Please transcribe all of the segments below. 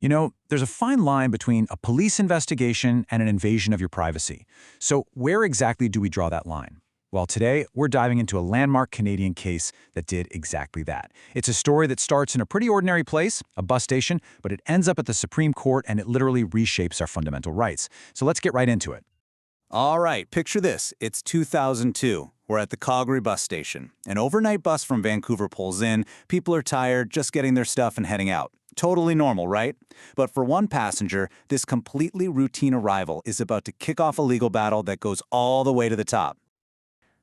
You know, there's a fine line between a police investigation and an invasion of your privacy. So where exactly do we draw that line? Well, today, we're diving into a landmark Canadian case that did exactly that. It's a story that starts in a pretty ordinary place, a bus station, but it ends up at the Supreme Court and it literally reshapes our fundamental rights. So let's get right into it. All right, picture this. It's 2002. We're at the Calgary bus station. An overnight bus from Vancouver pulls in. People are tired, just getting their stuff and heading out. Totally normal, right? But for one passenger, this completely routine arrival is about to kick off a legal battle that goes all the way to the top.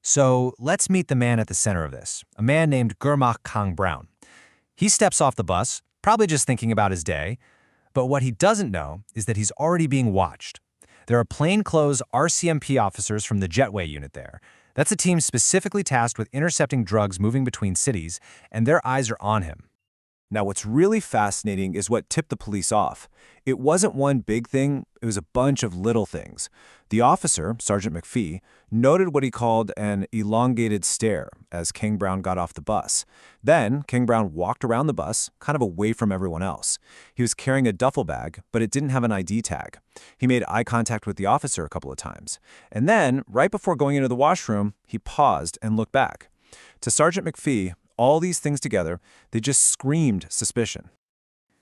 So let's meet the man at the center of this, a man named Gurmakh Kang-Brown. He steps off the bus, probably just thinking about his day, but what he doesn't know is that he's already being watched. There are plainclothes RCMP officers from the Jetway unit there. That's a team specifically tasked with intercepting drugs moving between cities, and their eyes are on him. Now, what's really fascinating is what tipped the police off. It wasn't one big thing, it was a bunch of little things. The officer, Sergeant McPhee, noted what he called an elongated stare as Kang-Brown got off the bus. Then, Kang-Brown walked around the bus, kind of away from everyone else. He was carrying a duffel bag, but it didn't have an ID tag. He made eye contact with the officer a couple of times. And then, right before going into the washroom, he paused and looked back. To Sergeant McPhee, all these things together, they just screamed suspicion.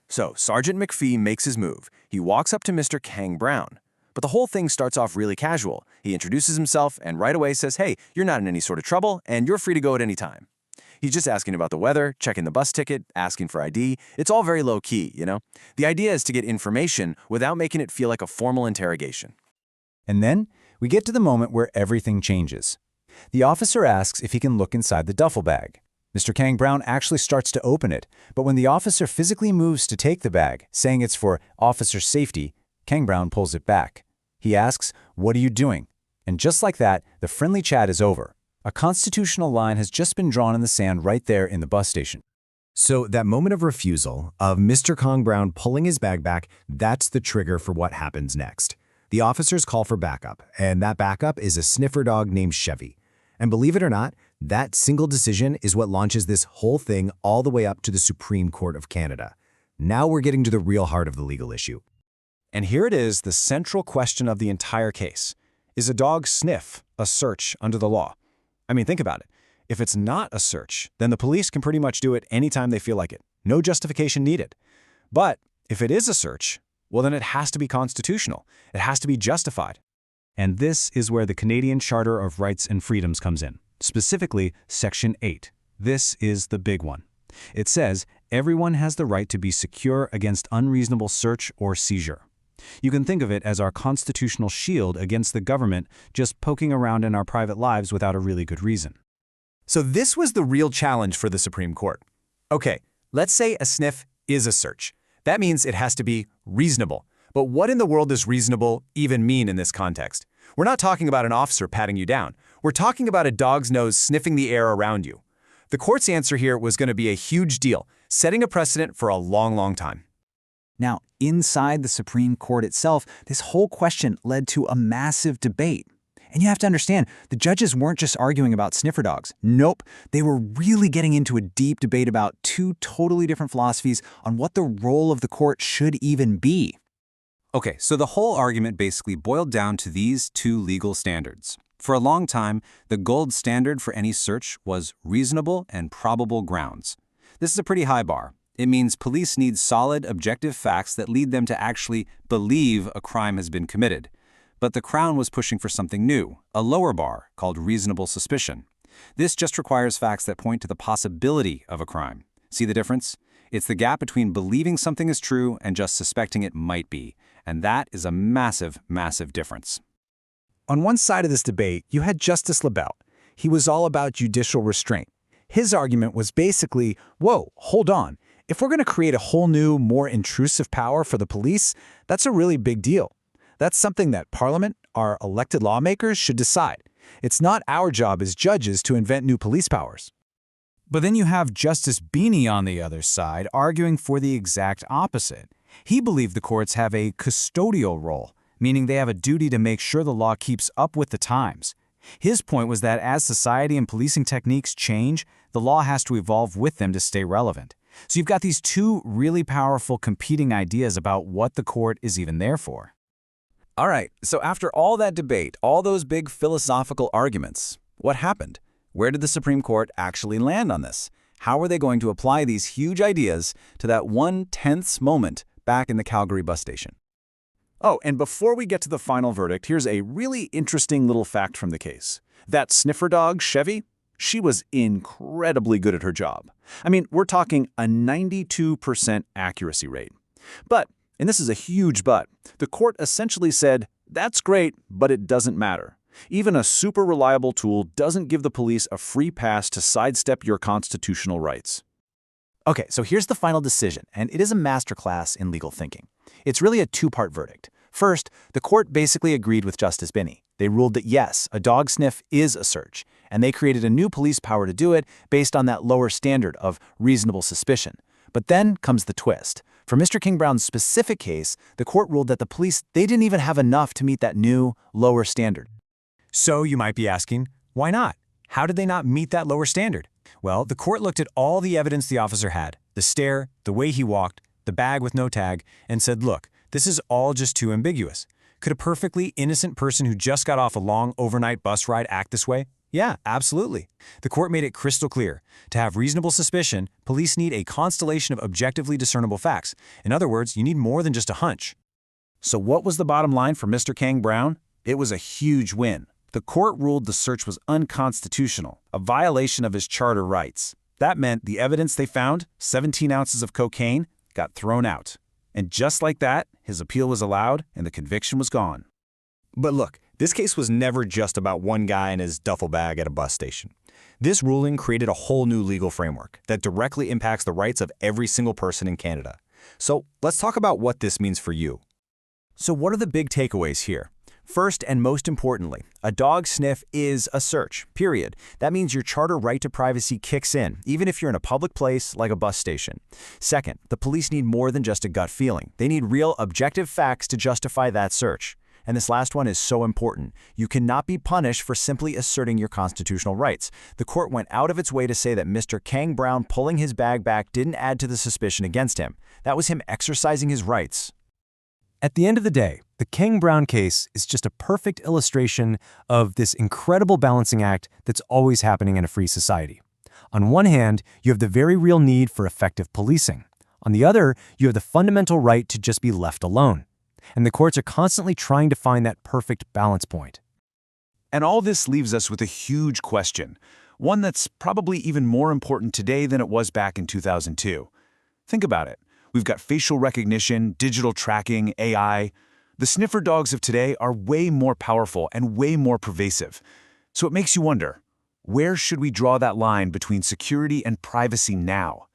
So, Sergeant McPhee makes his move. He walks up to Mr. Kang-Brown. But the whole thing starts off really casual. He introduces himself and right away says, "Hey, you're not in any sort of trouble, and you're free to go at any time." He's just asking about the weather, checking the bus ticket, asking for ID. It's all very low-key, you know? The idea is to get information without making it feel like a formal interrogation. And then, we get to the moment where everything changes. The officer asks if he can look inside the duffel bag. Mr. Kang-Brown actually starts to open it, but when the officer physically moves to take the bag, saying it's for officer safety, Kang-Brown pulls it back. He asks, "What are you doing?" And just like that, the friendly chat is over. A constitutional line has just been drawn in the sand right there in the bus station. So that moment of refusal, of Mr. Kang-Brown pulling his bag back, that's the trigger for what happens next. The officers call for backup, and that backup is a sniffer dog named Chevy. And believe it or not, that single decision is what launches this whole thing all the way up to the Supreme Court of Canada. Now we're getting to the real heart of the legal issue. And here it is, the central question of the entire case. Is a dog sniff a search under the law? I mean, think about it. If it's not a search, then the police can pretty much do it anytime they feel like it. No justification needed. But if it is a search, well, then it has to be constitutional. It has to be justified. And this is where the Canadian Charter of Rights and Freedoms comes in, specifically Section 8. This is the big one. It says, everyone has the right to be secure against unreasonable search or seizure. You can think of it as our constitutional shield against the government just poking around in our private lives without a really good reason. So this was the real challenge for the Supreme Court. Okay, let's say a sniff is a search. That means it has to be reasonable. But what in the world does reasonable even mean in this context? We're not talking about an officer patting you down. We're talking about a dog's nose sniffing the air around you. The court's answer here was going to be a huge deal, setting a precedent for a long, long time. Now, inside the Supreme Court itself, this whole question led to a massive debate. And you have to understand, the judges weren't just arguing about sniffer dogs. Nope, they were really getting into a deep debate about two totally different philosophies on what the role of the court should even be. Okay, so the whole argument basically boiled down to these two legal standards. For a long time, the gold standard for any search was reasonable and probable grounds. This is a pretty high bar. It means police need solid, objective facts that lead them to actually believe a crime has been committed. But the Crown was pushing for something new, a lower bar called reasonable suspicion. This just requires facts that point to the possibility of a crime. See the difference? It's the gap between believing something is true and just suspecting it might be. And that is a massive, massive difference. On one side of this debate, you had Justice LaBelle. He was all about judicial restraint. His argument was basically, whoa, hold on. If we're going to create a whole new, more intrusive power for the police, that's a really big deal. That's something that Parliament, our elected lawmakers, should decide. It's not our job as judges to invent new police powers. But then you have Justice Beeney on the other side arguing for the exact opposite. He believed the courts have a custodial role, meaning they have a duty to make sure the law keeps up with the times. His point was that as society and policing techniques change, the law has to evolve with them to stay relevant. So you've got these two really powerful competing ideas about what the court is even there for. All right, so after all that debate, all those big philosophical arguments, what happened? Where did the Supreme Court actually land on this? How are they going to apply these huge ideas to that 1/10th moment back in the Calgary bus station? Oh, and before we get to the final verdict, here's a really interesting little fact from the case. That sniffer dog, Chevy, she was incredibly good at her job. I mean, we're talking a 92% accuracy rate. But, and this is a huge but, the court essentially said, that's great, but it doesn't matter. Even a super reliable tool doesn't give the police a free pass to sidestep your constitutional rights. Okay, so here's the final decision, and it is a masterclass in legal thinking. It's really a two-part verdict. First, the court basically agreed with Justice Binney. They ruled that yes, a dog sniff is a search, and they created a new police power to do it based on that lower standard of reasonable suspicion. But then comes the twist. For Mr. Kang-Brown's specific case, the court ruled that the police, they didn't even have enough to meet that new, lower standard. So you might be asking, why not? How did they not meet that lower standard? Well, the court looked at all the evidence the officer had, the stare, the way he walked, the bag with no tag, and said, look, this is all just too ambiguous. Could a perfectly innocent person who just got off a long overnight bus ride act this way? Yeah, absolutely. The court made it crystal clear. To have reasonable suspicion, police need a constellation of objectively discernible facts. In other words, you need more than just a hunch. So what was the bottom line for Mr. Kang-Brown? It was a huge win. The court ruled the search was unconstitutional, a violation of his charter rights. That meant the evidence they found, 17 ounces of cocaine, got thrown out. And just like that, his appeal was allowed and the conviction was gone. But look, this case was never just about one guy and his duffel bag at a bus station. This ruling created a whole new legal framework that directly impacts the rights of every single person in Canada. So let's talk about what this means for you. So what are the big takeaways here? First and most importantly, a dog sniff is a search, period. That means your charter right to privacy kicks in, even if you're in a public place like a bus station. Second, the police need more than just a gut feeling. They need real objective facts to justify that search. And this last one is so important. You cannot be punished for simply asserting your constitutional rights. The court went out of its way to say that Mr. Kang-Brown pulling his bag back didn't add to the suspicion against him. That was him exercising his rights. At the end of the day, the Kang-Brown case is just a perfect illustration of this incredible balancing act that's always happening in a free society. On one hand, you have the very real need for effective policing. On the other, you have the fundamental right to just be left alone. And the courts are constantly trying to find that perfect balance point. And all this leaves us with a huge question, one that's probably even more important today than it was back in 2002. Think about it. We've got facial recognition, digital tracking, AI. The sniffer dogs of today are way more powerful and way more pervasive. So it makes you wonder, where should we draw that line between security and privacy now?